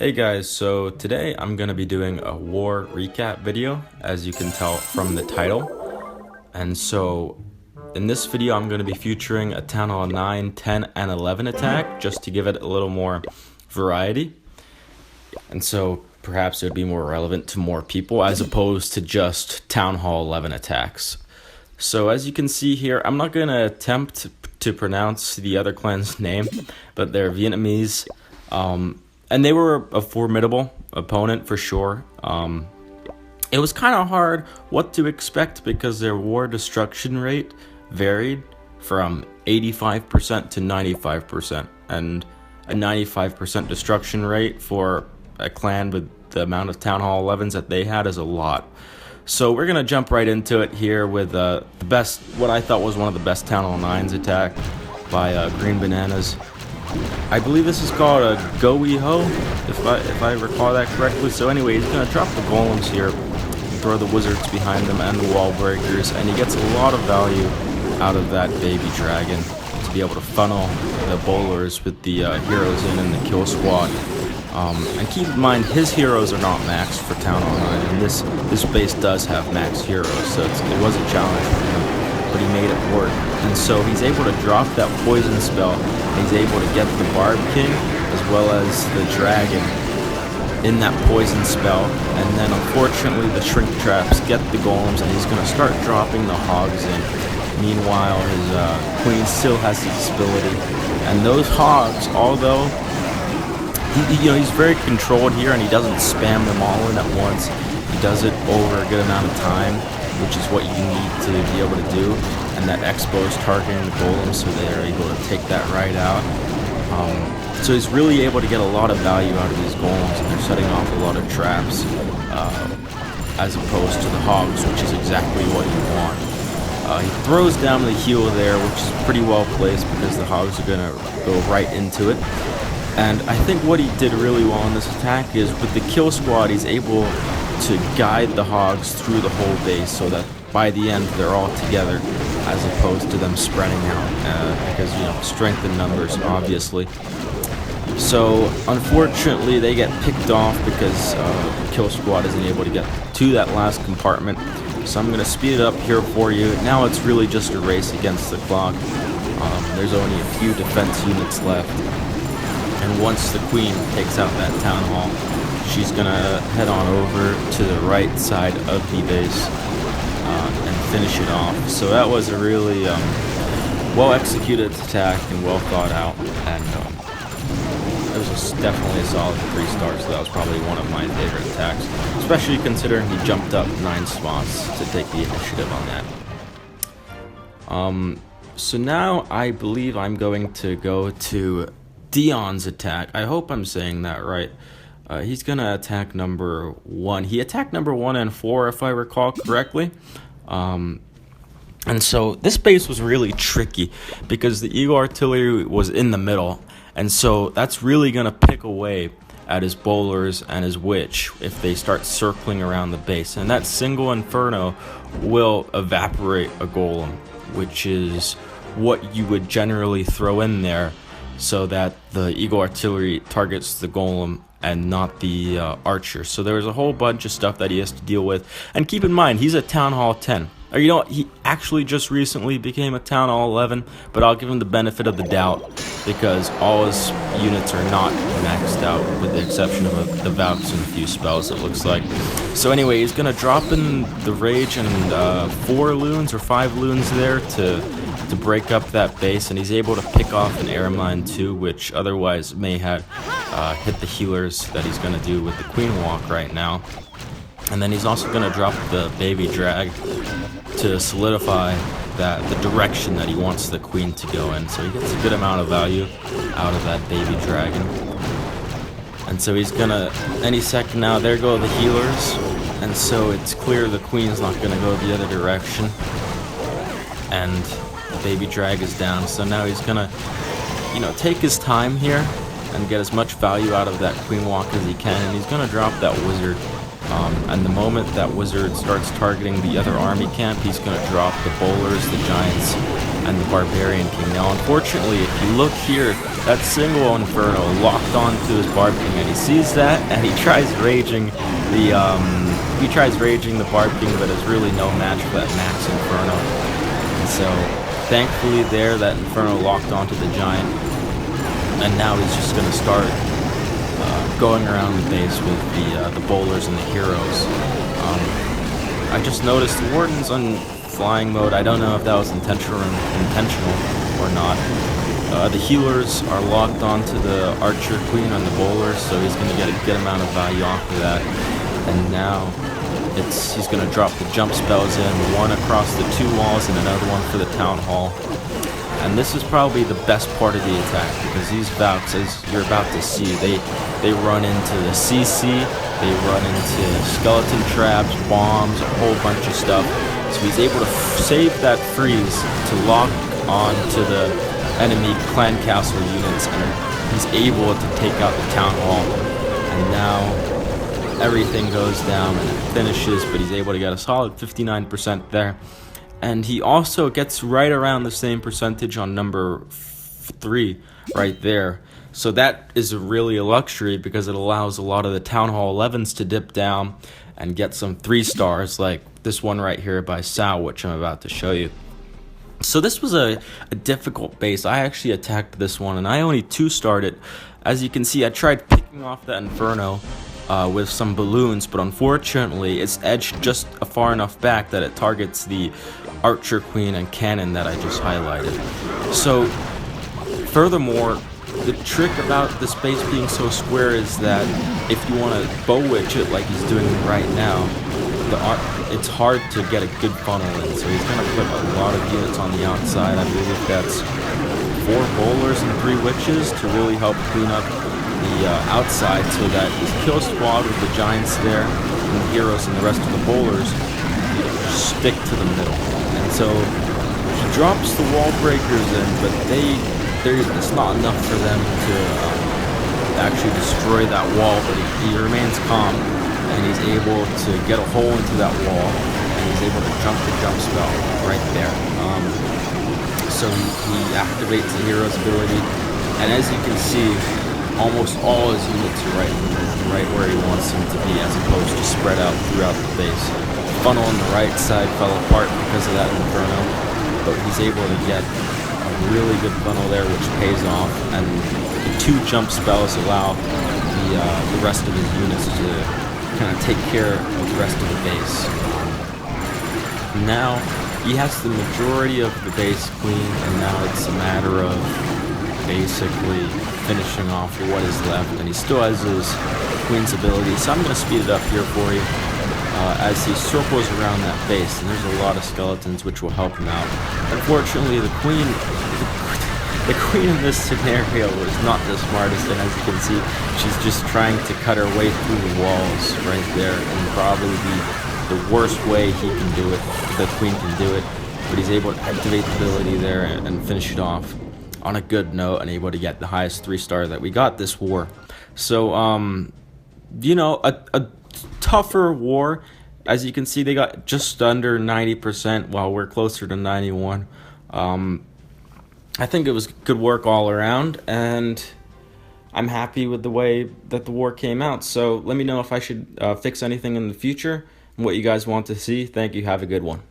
Hey guys, so today I'm going to be doing a war recap video, as you can tell from the title. And so in this video I'm going to be featuring a Town Hall 9, 10, and 11 attack, just to give it a little more variety. And so perhaps it would be more relevant to more people as opposed to just Town Hall 11 attacks. So as you can see here, I'm not going to attempt to pronounce the other clan's name, but they're Vietnamese. And they were a formidable opponent for sure. It was kind of hard what to expect because their war destruction rate varied from 85% to 95%. And a 95% destruction rate for a clan with the amount of Town Hall 11s that they had is a lot. So we're going to jump right into it here with the best, what I thought was one of the best Town Hall 9s attack by Green Bananas. I believe this is called a Go-We-Ho, if I recall that correctly. So anyway, he's going to drop the golems here, throw the wizards behind them and the wall breakers, and he gets a lot of value out of that baby dragon to be able to funnel the bowlers with the heroes in and the kill squad. And keep in mind, his heroes are not maxed for Town Hall 9, and this base does have max heroes, so it was a challenge for him, but he made it work. And so he's able to drop that poison spell. He's able to get the Barb King as well as the dragon in that poison spell, and then unfortunately the shrink traps get the golems, and he's going to start dropping the hogs in. Meanwhile, his queen still has his ability, and those hogs, although he's very controlled here, and he doesn't spam them all in at once. He does it over a good amount of time, which is what you need to be able to do. And that expo's targeting the golems, so they're able to take that right out. So he's really able to get a lot of value out of these golems, and they're setting off a lot of traps, as opposed to the hogs, which is exactly what you want. He throws down the heal there, which is pretty well placed because the hogs are going to go right into it. And I think what he did really well in this attack is with the kill squad, he's able to guide the hogs through the whole base so that by the end they're all together as opposed to them spreading out because, strength in numbers, obviously. So unfortunately they get picked off because the kill squad isn't able to get to that last compartment. So I'm going to speed it up here for you. Now it's really just a race against the clock. There's only a few defense units left. And once the queen takes out that town hall, she's going to head on over to the right side of the base and finish it off. So that was a really well-executed attack and well thought out. And it was definitely a solid 3 stars. So that was probably one of my favorite attacks, especially considering he jumped up 9 spots to take the initiative on that. So now I believe I'm going to go to Dion's attack. I hope I'm saying that right. He's gonna attack number 1. He attacked number 1 and 4, if I recall correctly. And so this base was really tricky because the Eagle Artillery was in the middle, and so that's really gonna pick away at his bowlers and his witch if they start circling around the base. And that single Inferno will evaporate a golem, which is what you would generally throw in there, so that the Eagle Artillery targets the golem and not the archer. So there's a whole bunch of stuff that he has to deal with. And keep in mind, he's a Town Hall 10. Or he actually just recently became a Town Hall 11, but I'll give him the benefit of the doubt because all his units are not maxed out with the exception of the Valks and a few spells, it looks like. So anyway, he's going to drop in the Rage and 4 loons or 5 loons there to break up that base, and he's able to pick off an air mine too, which otherwise may have hit the healers that he's going to do with the Queen Walk right now. And then he's also going to drop the baby drag to solidify the direction that he wants the queen to go in. So he gets a good amount of value out of that baby dragon. And so he's going to, any second now, there go the healers. And so it's clear the queen's not going to go the other direction. And baby drag is down, so now he's gonna take his time here and get as much value out of that queen walk as he can, and he's gonna drop that wizard And the moment that wizard starts targeting the other army camp, he's going to drop the bowlers, the giants, and the barbarian king. Now, unfortunately, if you look here, that single inferno locked onto his barb king, and he sees that, and he tries raging the barb king, but it's really no match for that max inferno. And so, thankfully, there that inferno locked onto the giant, and now he's just going to start going around the base with the bowlers and the heroes. I just noticed the warden's on flying mode. I don't know if that was intentional or not. The healers are locked onto the archer queen on the bowlers, so he's going to get a good amount of value off of that. And now he's going to drop the jump spells in, one across the 2 walls and another one for the town hall. And this is probably the best part of the attack, because these Valks, as you're about to see, they run into the CC, they run into skeleton traps, bombs, a whole bunch of stuff. So he's able to save that freeze to lock on to the enemy clan castle units, and he's able to take out the town hall. And now everything goes down and it finishes, but he's able to get a solid 59% there. And he also gets right around the same percentage on number 3 right there. So that is really a luxury, because it allows a lot of the Town Hall 11s to dip down and get some 3 stars like this one right here by CHAU, which I'm about to show you. So this was a difficult base. I actually attacked this one and I only 2-starred it. As you can see, I tried picking off that Inferno with some balloons, but unfortunately it's edged just far enough back that it targets the archer queen and cannon that I just highlighted. So furthermore, the trick about this base being so square is that if you want to bow witch it like he's doing right now, it's hard to get a good funnel in. So he's going to put a lot of units on the outside. I believe that's 4 bowlers and 3 witches to really help clean up the outside, so that his kill squad with the giants there and the heroes and the rest of the bowlers stick to the middle. And so he drops the wall breakers in, but it's not enough for them to actually destroy that wall. But he remains calm, and he's able to get a hole into that wall, and he's able to jump the jump spell right there. So he activates the hero's ability, and as you can see, almost all his units are right where he wants them to be, as opposed to spread out throughout the base. The funnel on the right side fell apart because of that Inferno, but he's able to get a really good funnel there, which pays off, and the 2 jump spells allow the rest of his units to kind of take care of the rest of the base. Now he has the majority of the base clean, and now it's a matter of basically finishing off what is left, and he still has his queen's ability. So I'm going to speed it up here for you as he circles around that base, and there's a lot of skeletons which will help him out. Unfortunately, the queen in this scenario was not the smartest, and as you can see, she's just trying to cut her way through the walls right there, and probably the worst way he can do it, the queen can do it, but he's able to activate the ability there and finish it off on a good note, and able to get the highest 3-star that we got this war. So you know, a tougher war. As you can see, they got just under 90%, while we're closer to 91. I think it was good work all around, and I'm happy with the way that the war came out. So let me know if I should fix anything in the future and what you guys want to see. Thank you. Have a good one.